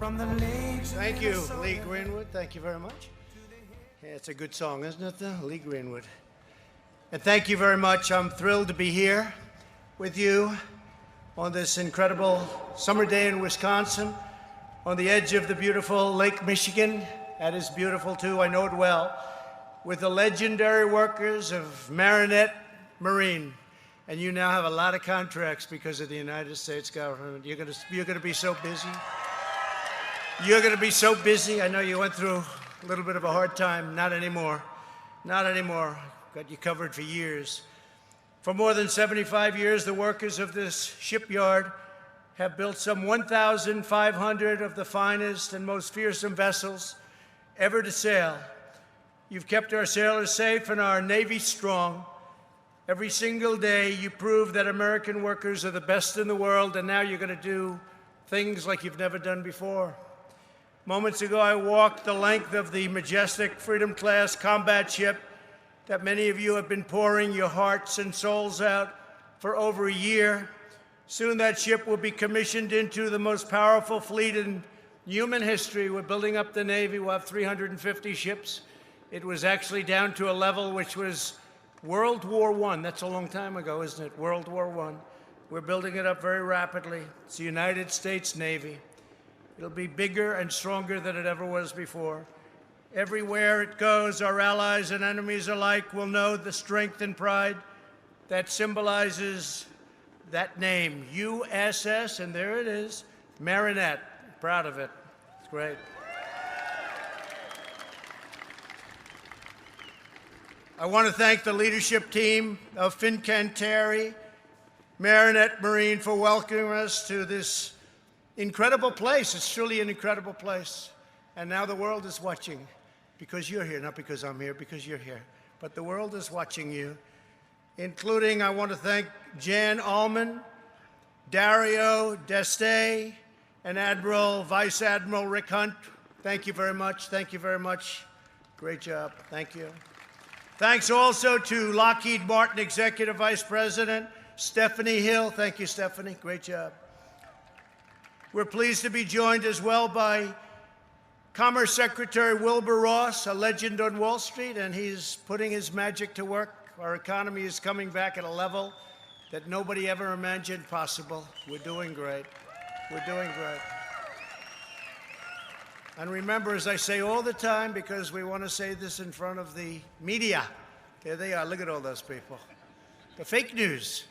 Thank you, Lee Greenwood. Thank you very much. Yeah, it's a good song, isn't it, though? Lee Greenwood. And thank you very much. I'm thrilled to be here with you on this incredible summer day in Wisconsin, on the edge of the beautiful Lake Michigan. That is beautiful, too. I know it well. With the legendary workers of Marinette Marine. And you now have a lot of contracts because of the United States government. You're gonna be so busy. You're going to be so busy. I know you went through a little bit of a hard time. Not anymore. Not anymore. Got you covered for years. For more than 75 years, the workers of this shipyard have built some 1,500 of the finest and most fearsome vessels ever to sail. You've kept our sailors safe and our Navy strong. Every single day, you prove that American workers are the best in the world, and now you're going to do things like you've never done before. Moments ago, I walked the length of the majestic Freedom-class combat ship that many of you have been pouring your hearts and souls out for over a year. Soon that ship will be commissioned into the most powerful fleet in human history. We're building up the Navy. We'll have 350 ships. It was actually down to a level which was World War I. That's a long time ago, isn't it? World War I. We're building it up very rapidly. It's the United States Navy. It'll be bigger and stronger than it ever was before. Everywhere it goes, our allies and enemies alike will know the strength and pride that symbolizes that name, USS, and there it is, Marinette. Proud of it. It's great. I want to thank the leadership team of Fincantieri Marinette Marine for welcoming us to this incredible place. It's truly an incredible place. And now the world is watching because you're here, not because I'm here, because you're here. But the world is watching you, including, I want to thank Jan Allman, Dario Deste, and Admiral, Vice Admiral Rick Hunt. Thank you very much. Thank you very much. Great job. Thank you. Thanks also to Lockheed Martin Executive Vice President Stephanie Hill. Thank you, Stephanie. Great job. We're pleased to be joined as well by Commerce Secretary Wilbur Ross, a legend on Wall Street, and he's putting his magic to work. Our economy is coming back at a level that nobody ever imagined possible. We're doing great. We're doing great. And remember, as I say all the time, because we want to say this in front of the media, there they are. Look at all those people. The fake news.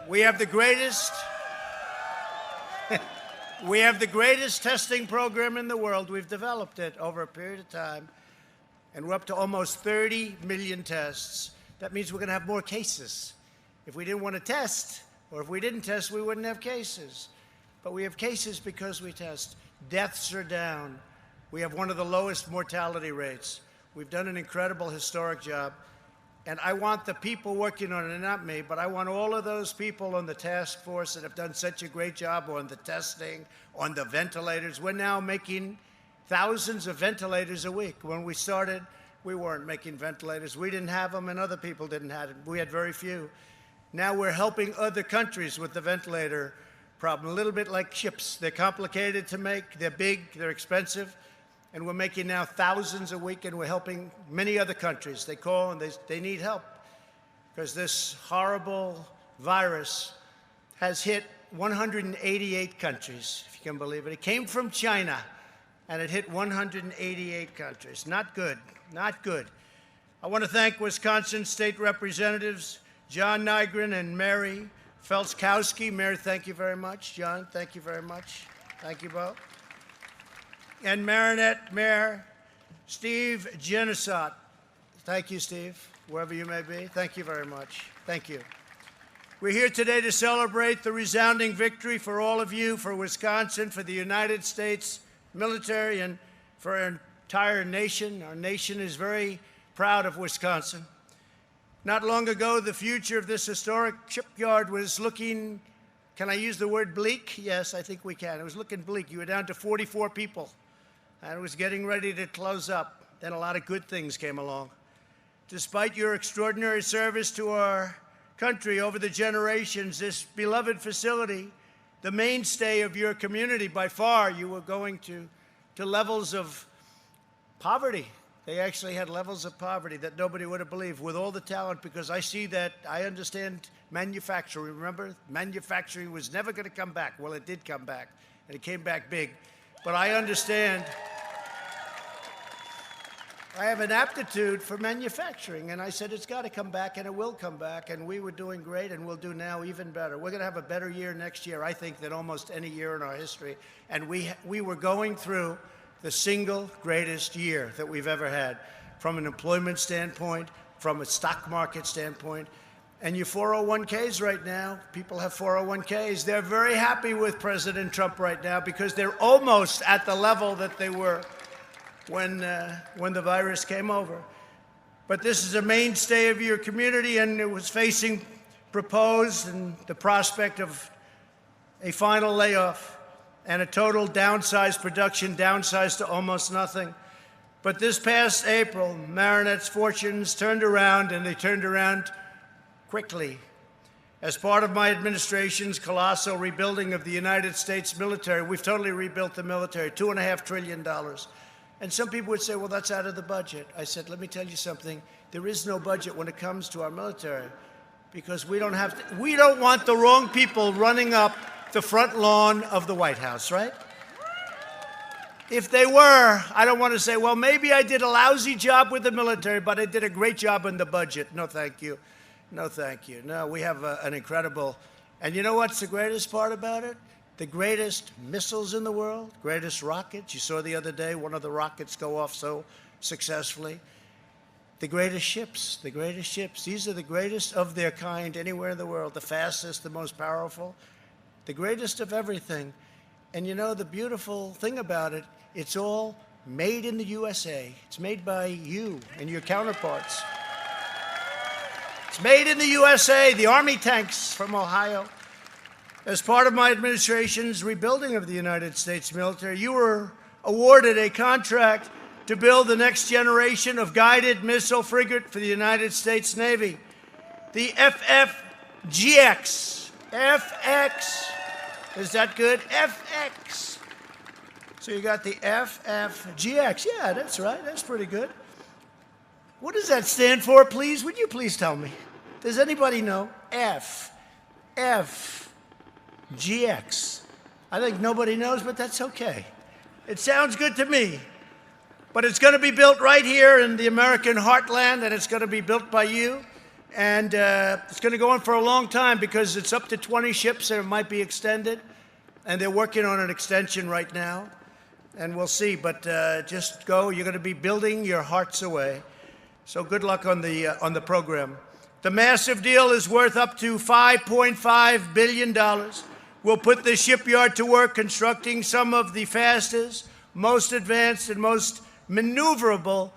We have the greatest we have the greatest testing program in the world. We've developed it over a period of time, and we're up to almost 30 million tests. That means we're going to have more cases. If we didn't want to test, or if we didn't test, we wouldn't have cases. But we have cases because we test. Deaths are down. We have one of the lowest mortality rates. We've done an incredible, historic job. And I want the people working on it, and not me, but I want all of those people on the task force that have done such a great job on the testing, on the ventilators. We're now making thousands of ventilators a week. When we started, we weren't making ventilators. We didn't have them, and other people didn't have them. We had very few. Now we're helping other countries with the ventilator problem, a little bit like ships. They're complicated to make, they're big, they're expensive. And we're making now thousands a week, and we're helping many other countries. They call and they need help because this horrible virus has hit 188 countries, if you can believe it. It came from China, and it hit 188 countries. Not good, not good. I want to thank Wisconsin State Representatives John Nygren and Mary Felskowski. Mary, thank you very much. John, thank you very much. Thank you both. And Marinette Mayor Steve Genesot. Thank you, Steve, wherever you may be. Thank you very much. Thank you. We're here today to celebrate the resounding victory for all of you, for Wisconsin, for the United States military, and for our entire nation. Our nation is very proud of Wisconsin. Not long ago, the future of this historic shipyard was looking, can I use the word bleak? Yes, I think we can. It was looking bleak. You were down to 44 people. And it was getting ready to close up. Then a lot of good things came along. Despite your extraordinary service to our country over the generations, this beloved facility the mainstay of your community. By far, you were going to levels of poverty. They actually had levels of poverty that nobody would have believed, with all the talent, because I see that, I understand manufacturing. Remember, manufacturing was never going to come back. Well, it did come back, and it came back big. But I understand, I have an aptitude for manufacturing, and I said it's got to come back, and it will come back, and we were doing great, and we'll do now even better. We're going to have a better year next year, I think, than almost any year in our history, and we were going through the single greatest year that we've ever had, from an employment standpoint, from a stock market standpoint. And your 401ks right now, people have 401ks. They're very happy with President Trump right now because they're almost at the level that they were when the virus came over. But this is a mainstay of your community, and it was facing proposed and the prospect of a final layoff and a total downsized production, downsized to almost nothing. But this past April, Marinette's fortunes turned around, and they turned around quickly. As part of my administration's colossal rebuilding of the United States military, we've totally rebuilt the military, $2.5 trillion. And some people would say, well, that's out of the budget. I said, let me tell you something. There is no budget when it comes to our military, because we don't want the wrong people running up the front lawn of the White House, right? If they were, I don't want to say, well, maybe I did a lousy job with the military, but I did a great job in the budget. No, thank you. No, thank you. No, we have an incredible, and you know what's the greatest part about it? The greatest missiles in the world, greatest rockets. You saw the other day one of the rockets go off so successfully. The greatest ships, the greatest ships. These are the greatest of their kind anywhere in the world, the fastest, the most powerful, the greatest of everything. And you know, the beautiful thing about it, it's all made in the USA. It's made by you and your counterparts. It's made in the USA, the Army tanks from Ohio. As part of my administration's rebuilding of the United States military, you were awarded a contract to build the next generation of guided missile frigate for the United States Navy, the FFGX. FX. Is that good? FX. So you got the FFGX. Yeah, that's right. That's pretty good. What does that stand for, please? Would you please tell me? Does anybody know? FFGX. I think nobody knows, but that's okay. It sounds good to me. But it's going to be built right here in the American heartland, and it's going to be built by you. And it's going to go on for a long time because it's up to 20 ships, and it might be extended. And they're working on an extension right now. And we'll see. But just go. You're going to be building your hearts away. So good luck on the program. The massive deal is worth up to $5.5 billion. We'll put the shipyard to work constructing some of the fastest, most advanced, and most maneuverable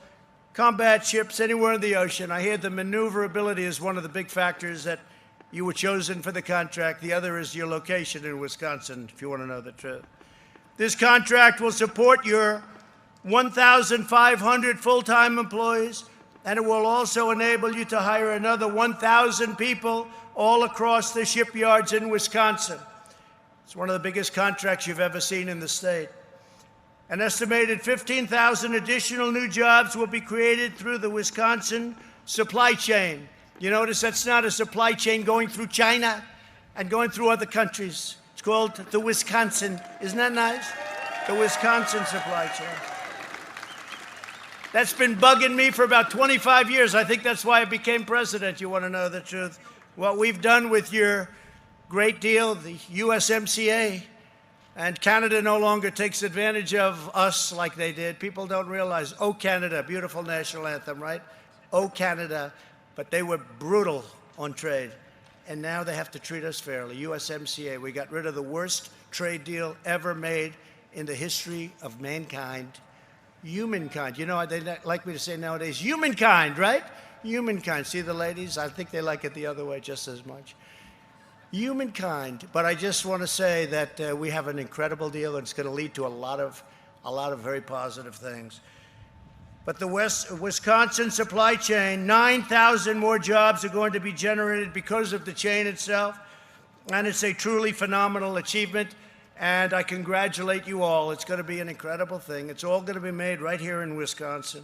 combat ships anywhere in the ocean. I hear the maneuverability is one of the big factors that you were chosen for the contract. The other is your location in Wisconsin, if you want to know the truth. This contract will support your 1,500 full-time employees, and it will also enable you to hire another 1,000 people all across the shipyards in Wisconsin. It's one of the biggest contracts you've ever seen in the state. An estimated 15,000 additional new jobs will be created through the Wisconsin supply chain. You notice that's not a supply chain going through China and going through other countries. It's called the Wisconsin. Isn't that nice? The Wisconsin supply chain. That's been bugging me for about 25 years. I think that's why I became president. You want to know the truth? What we've done with your great deal, the USMCA, and Canada no longer takes advantage of us like they did. People don't realize, oh, Canada, beautiful national anthem, right? Oh, Canada. But they were brutal on trade. And now they have to treat us fairly. USMCA, we got rid of the worst trade deal ever made in the history of mankind. Humankind. You know, they like me to say nowadays, humankind, right? Humankind. See the ladies? I think they like it the other way just as much. Humankind. But I just want to say that we have an incredible deal, and it's going to lead to a lot of very positive things. But the Wisconsin supply chain, 9,000 more jobs are going to be generated because of the chain itself. And it's a truly phenomenal achievement, and I congratulate you all. It's going to be an incredible thing. It's all going to be made right here in Wisconsin.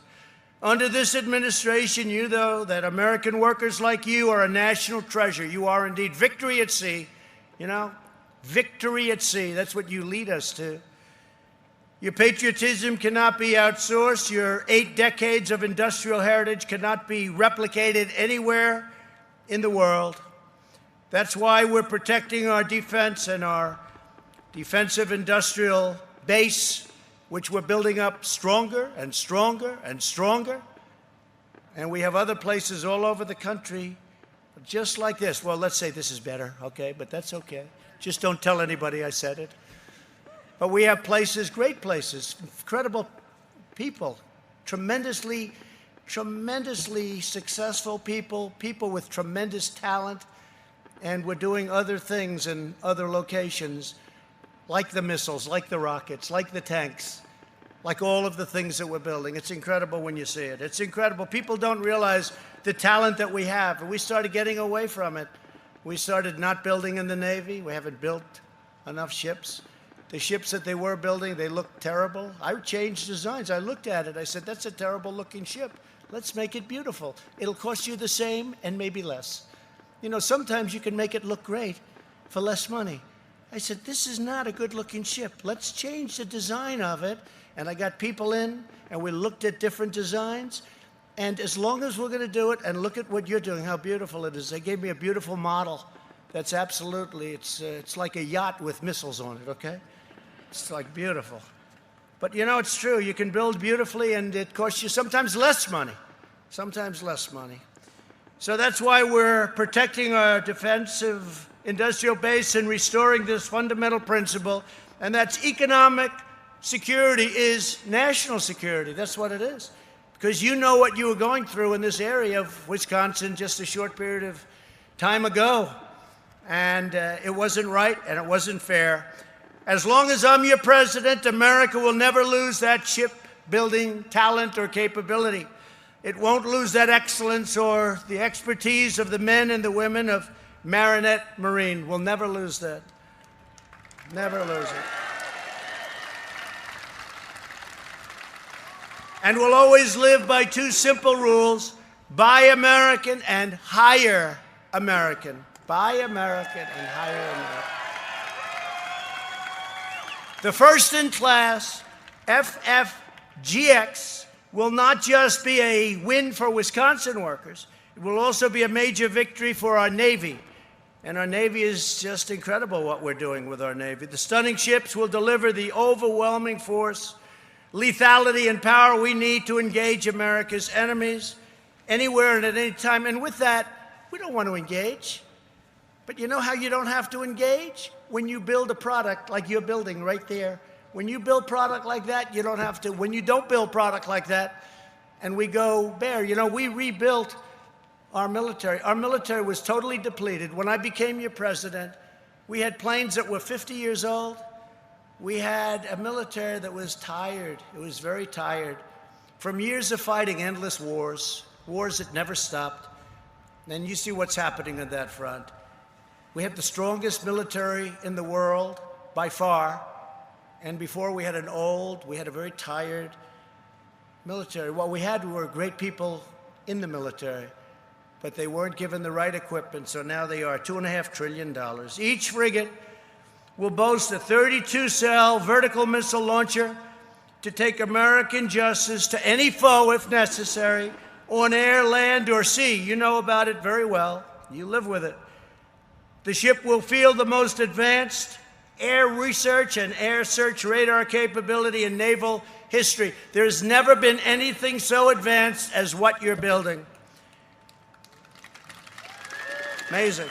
Under this administration, you know that American workers like you are a national treasure. You are indeed victory at sea. You know, victory at sea. That's what you lead us to. Your patriotism cannot be outsourced. Your 8 decades of industrial heritage cannot be replicated anywhere in the world. That's why we're protecting our defense and our defensive industrial base, which we're building up stronger and stronger and stronger. And we have other places all over the country just like this. Well, let's say this is better, okay? But that's okay. Just don't tell anybody I said it. But we have places, great places, incredible people, tremendously successful people, people with tremendous talent. And we're doing other things in other locations, like the missiles, like the rockets, like the tanks, like all of the things that we're building. It's incredible when you see it. It's incredible. People don't realize the talent that we have. And we started getting away from it. We started not building in the Navy. We haven't built enough ships. The ships that they were building, they looked terrible. I changed designs. I looked at it. I said, that's a terrible-looking ship. Let's make it beautiful. It'll cost you the same and maybe less. You know, sometimes you can make it look great for less money. I said, this is not a good-looking ship. Let's change the design of it. And I got people in, and we looked at different designs. And as long as we're going to do it, and look at what you're doing, how beautiful it is. They gave me a beautiful model. That's absolutely, it's like a yacht with missiles on it, okay? It's like beautiful. But you know, it's true. You can build beautifully, and it costs you sometimes less money. Sometimes less money. So that's why we're protecting our defensive industrial base and restoring this fundamental principle, and that's economic security is national security. That's what it is. Because you know what you were going through in this area of Wisconsin just a short period of time ago. And it wasn't right and it wasn't fair. As long as I'm your president, America will never lose that shipbuilding talent or capability. It won't lose that excellence or the expertise of the men and the women of Marinette Marine. We'll never lose that. Never lose it. And we'll always live by 2 simple rules: buy American and hire American. Buy American and hire American. The first-in-class FFGX will not just be a win for Wisconsin workers, it will also be a major victory for our Navy. And our Navy is just incredible what we're doing with our Navy. The stunning ships will deliver the overwhelming force, lethality, and power we need to engage America's enemies anywhere and at any time. And with that, we don't want to engage. But you know how you don't have to engage? When you build a product like you're building right there. When you build product like that, you don't have to. When you don't build product like that, and we go bare. You know, we rebuilt our military. Our military was totally depleted. When I became your president, we had planes that were 50 years old. We had a military that was tired. It was very tired from years of fighting endless wars, wars that never stopped. And you see what's happening on that front. We have the strongest military in the world by far. And before we had a very tired military. What we had were great people in the military, but they weren't given the right equipment, so now they are $2.5 trillion. Each frigate will boast a 32-cell vertical missile launcher to take American justice to any foe if necessary, on air, land, or sea. You know about it very well. You live with it. The ship will field the most advanced air research and air search radar capability in naval history. There's never been anything so advanced as what you're building. Amazing.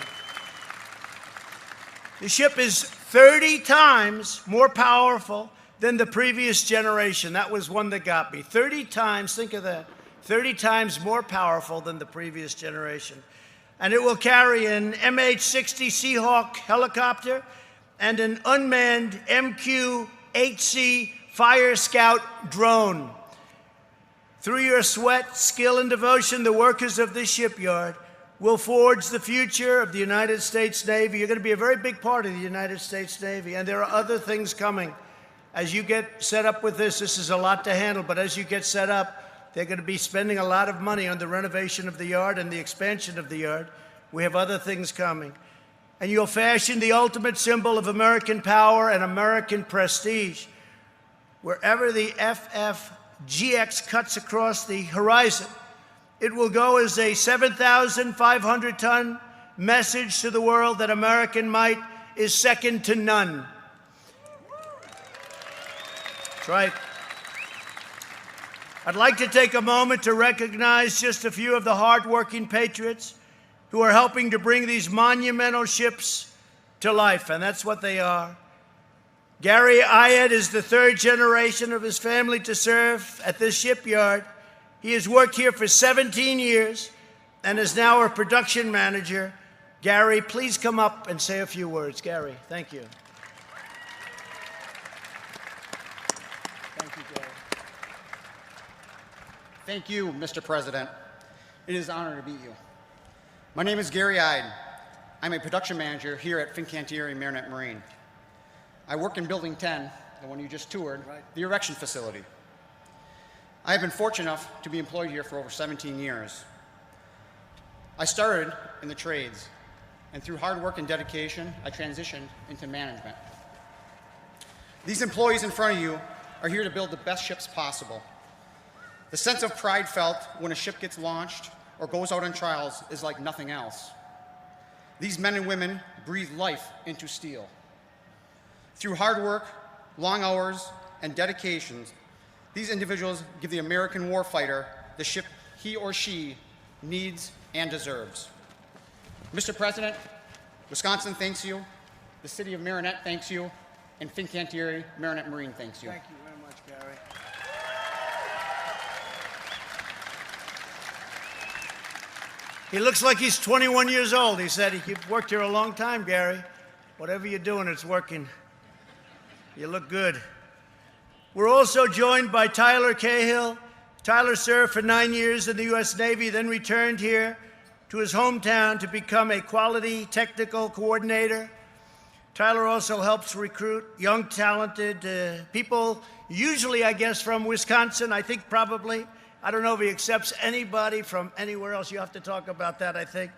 The ship is 30 times more powerful than the previous generation. That was one that got me. 30 times, think of that, 30 times more powerful than the previous generation. And it will carry an MH-60 Seahawk helicopter and an unmanned MQ-8C Fire Scout drone. Through your sweat, skill, and devotion, the workers of this shipyard will forge the future of the United States Navy. You're going to be a very big part of the United States Navy, and there are other things coming. As you get set up with this is a lot to handle, but as you get set up, they're going to be spending a lot of money on the renovation of the yard and the expansion of the yard. We have other things coming. And you'll fashion the ultimate symbol of American power and American prestige. Wherever the FFGX cuts across the horizon, it will go as a 7,500-ton message to the world that American might is second to none. That's right. I'd like to take a moment to recognize just a few of the hardworking patriots who are helping to bring these monumental ships to life, and that's what they are. Gary Ayed is the third generation of his family to serve at this shipyard. He has worked here for 17 years and is now our production manager. Gary, please come up and say a few words. Gary, thank you. Thank you, Gary. Thank you, Mr. President. It is an honor to meet you. My name is Gary Ayed. I'm a production manager here at Fincantieri Marinette Marine. I work in Building 10, the one you just toured, the erection facility. I have been fortunate enough to be employed here for over 17 years. I started in the trades, and through hard work and dedication, I transitioned into management. These employees in front of you are here to build the best ships possible. The sense of pride felt when a ship gets launched or goes out on trials is like nothing else. These men and women breathe life into steel. Through hard work, long hours, and dedications, these individuals give the American warfighter the ship he or she needs and deserves. Mr. President, Wisconsin thanks you, the city of Marinette thanks you, and Fincantieri Marinette Marine thanks you. Thank you very much, Gary. He looks like he's 21 years old. He said he worked here a long time, Gary. Whatever you're doing, it's working. You look good. We're also joined by Tyler Cahill. Tyler served for 9 years in the U.S. Navy, then returned here to his hometown to become a quality technical coordinator. Tyler also helps recruit young, talented people, usually, I guess, from Wisconsin, I think probably. I don't know if he accepts anybody from anywhere else. You have to talk about that, I think.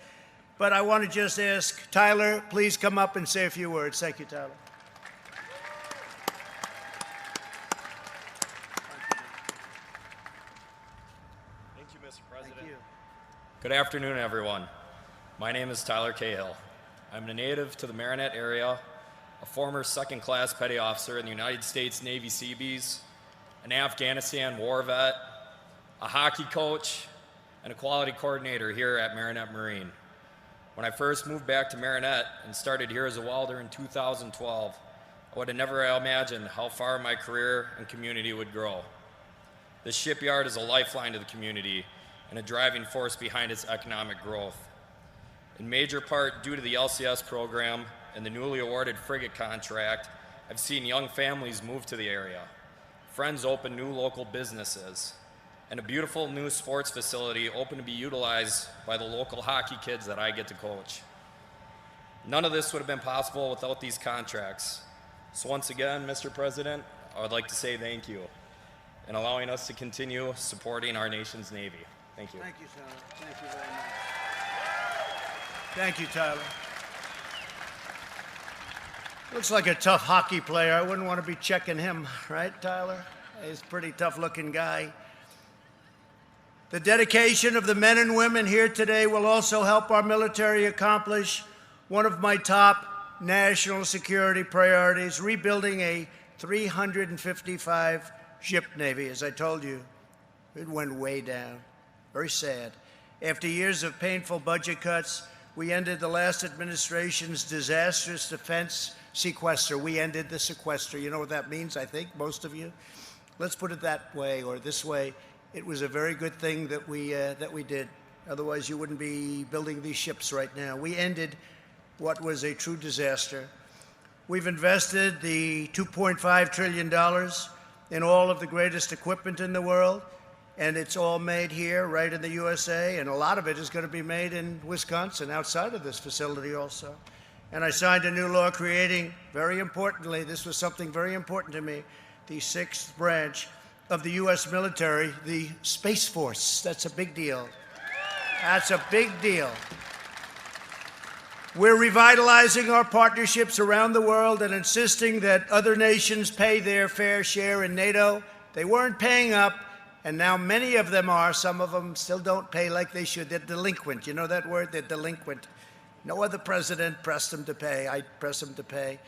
But I want to just ask Tyler, please come up and say a few words. Thank you, Tyler. Thank you, Mr. President. Thank you. Good afternoon, everyone. My name is Tyler Cahill. I'm a native to the Marinette area, a former second-class petty officer in the United States Navy Seabees, an Afghanistan war vet, a hockey coach, and a quality coordinator here at Marinette Marine. When I first moved back to Marinette and started here as a welder in 2012, I would have never imagined how far my career and community would grow. This shipyard is a lifeline to the community and a driving force behind its economic growth. In major part due to the LCS program and the newly awarded Frigate contract, I've seen young families move to the area, friends open new local businesses, and a beautiful new sports facility open to be utilized by the local hockey kids that I get to coach. None of this would have been possible without these contracts. So once again, Mr. President, I would like to say thank you in allowing us to continue supporting our nation's Navy. Thank you. Thank you, Tyler. Thank you very much. Thank you, Tyler. Looks like a tough hockey player. I wouldn't want to be checking him, right, Tyler? He's a pretty tough-looking guy. The dedication of the men and women here today will also help our military accomplish one of my top national security priorities, rebuilding a 355-ship Navy. As I told you, it went way down. Very sad. After years of painful budget cuts, we ended the last administration's disastrous defense sequester. We ended the sequester. You know what that means, I think, most of you? Let's put it that way or this way. It was a very good thing that we did. Otherwise, you wouldn't be building these ships right now. We ended what was a true disaster. We've invested the $2.5 trillion in all of the greatest equipment in the world. and it's all made here, right in the USA, and a lot of it is going to be made in Wisconsin, outside of this facility also. And I signed a new law creating, very importantly, this was something very important to me, the sixth branch of the U.S. military, the Space Force. That's a big deal. That's a big deal. We're revitalizing our partnerships around the world and insisting that other nations pay their fair share in NATO. They weren't paying up, and now many of them are. Some of them still don't pay like they should. They're delinquent. You know that word? They're delinquent. No other president pressed them to pay. I pressed them to pay.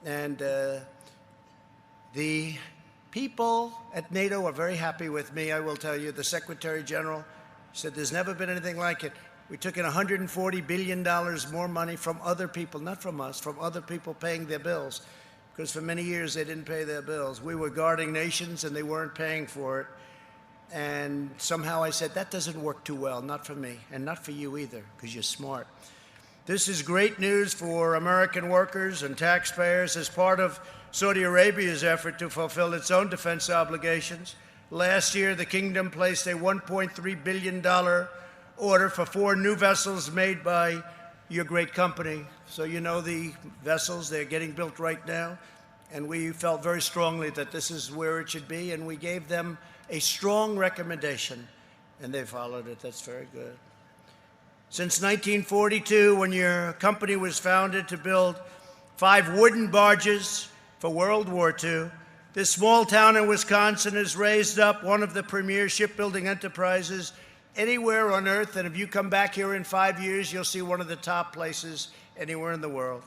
And the people at NATO are very happy with me, I will tell you. The Secretary General said there's never been anything like it. We took in $140 billion more money from other people, not from us, from other people paying their bills, because for many years they didn't pay their bills. We were guarding nations and they weren't paying for it. And somehow I said, that doesn't work too well, not for me, and not for you either, because you're smart. This is great news for American workers and taxpayers as part of Saudi Arabia's effort to fulfill its own defense obligations. Last year, the kingdom placed a $1.3 billion order for 4 new vessels made by your great company. So you know the vessels, they're getting built right now. And we felt very strongly that this is where it should be, and we gave them a strong recommendation, and they followed it. That's very good. Since 1942, when your company was founded to build 5 wooden barges for World War II, this small town in Wisconsin has raised up one of the premier shipbuilding enterprises anywhere on earth, and if you come back here in 5 years, you'll see one of the top places anywhere in the world.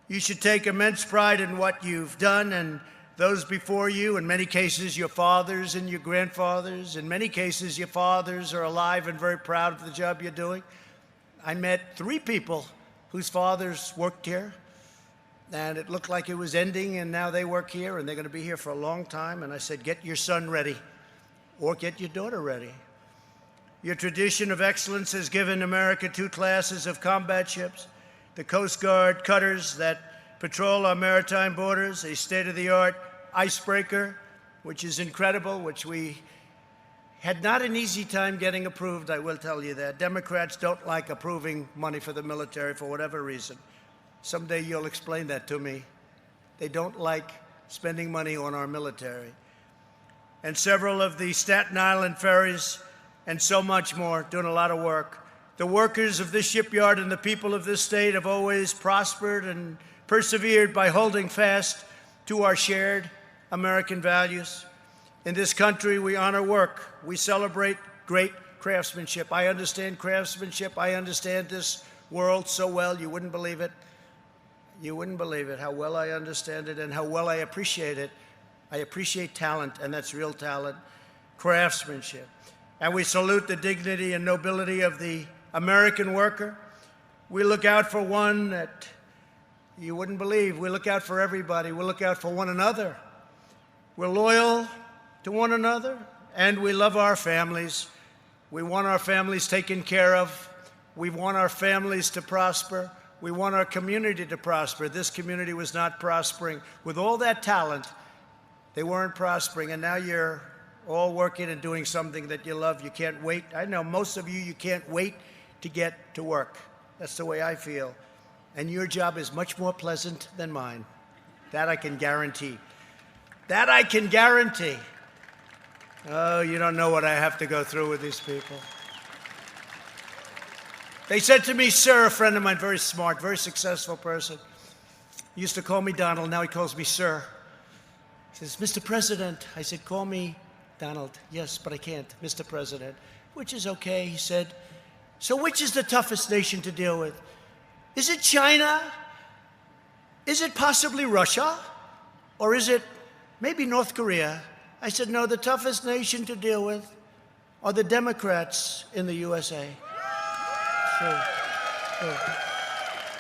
You should take immense pride in what you've done, and those before you, in many cases your fathers and your grandfathers, in many cases your fathers are alive and very proud of the job you're doing. I met 3 people whose fathers worked here, and it looked like it was ending, and now they work here, and they're going to be here for a long time. And I said, get your son ready, or get your daughter ready. Your tradition of excellence has given America 2 classes of combat ships, the Coast Guard cutters that patrol our maritime borders, a state-of-the-art icebreaker, which is incredible, which we had not an easy time getting approved, I will tell you that. Democrats don't like approving money for the military for whatever reason. Someday you'll explain that to me. They don't like spending money on our military. And several of the Staten Island ferries, and so much more, doing a lot of work. The workers of this shipyard and the people of this state have always prospered and persevered by holding fast to our shared American values. In this country, we honor work. We celebrate great craftsmanship. I understand craftsmanship. I understand this world so well, you wouldn't believe it. You wouldn't believe it, how well I understand it and how well I appreciate it. I appreciate talent, and that's real talent, craftsmanship. And we salute the dignity and nobility of the American worker. We look out for one that you wouldn't believe. We look out for everybody. We look out for one another. We're loyal to one another, and we love our families. We want our families taken care of. We want our families to prosper. We want our community to prosper. This community was not prospering. With all that talent, they weren't prospering, and now you're all working and doing something that you love. You can't wait. I know most of you can't wait to get to work. That's the way I feel. And your job is much more pleasant than mine. That I can guarantee. That I can guarantee. Oh, you don't know what I have to go through with these people. They said to me, sir, a friend of mine, very smart, very successful person, he used to call me Donald, now he calls me sir. He says, Mr. President. I said, call me Donald. Yes, but I can't, Mr. President, which is okay. He said, so which is the toughest nation to deal with? Is it China? Is it possibly Russia? Or is it maybe North Korea? I said, no, the toughest nation to deal with are the Democrats in the USA. Sure.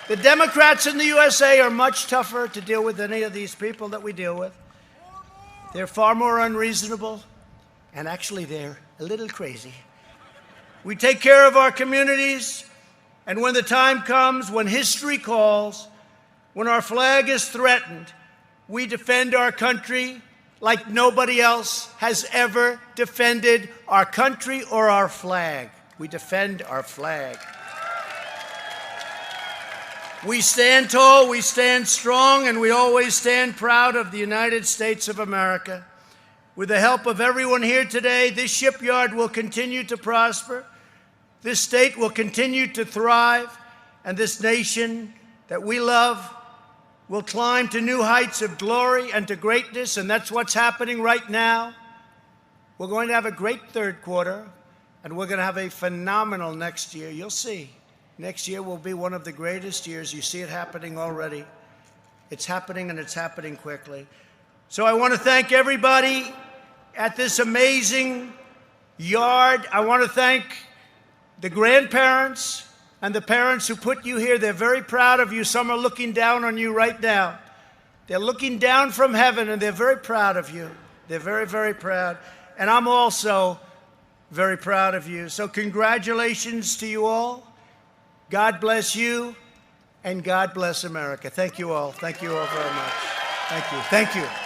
The Democrats in the USA are much tougher to deal with than any of these people that we deal with. They're far more unreasonable, and actually they're a little crazy. We take care of our communities, and when the time comes, when history calls, when our flag is threatened, we defend our country like nobody else has ever defended our country or our flag. We defend our flag. We stand tall, we stand strong, and we always stand proud of the United States of America. With the help of everyone here today, this shipyard will continue to prosper, this state will continue to thrive, and this nation that we love will climb to new heights of glory and to greatness, and that's what's happening right now. We're going to have a great third quarter, and we're going to have a phenomenal next year. You'll see. Next year will be one of the greatest years. You see it happening already. It's happening, and it's happening quickly. So I want to thank everybody at this amazing yard. I want to thank the grandparents and the parents who put you here. They're very proud of you. Some are looking down on you right now. They're looking down from heaven, and they're very proud of you. They're very, very proud. And I'm also very proud of you. So congratulations to you all. God bless you, and God bless America. Thank you all. Thank you all very much. Thank you. Thank you.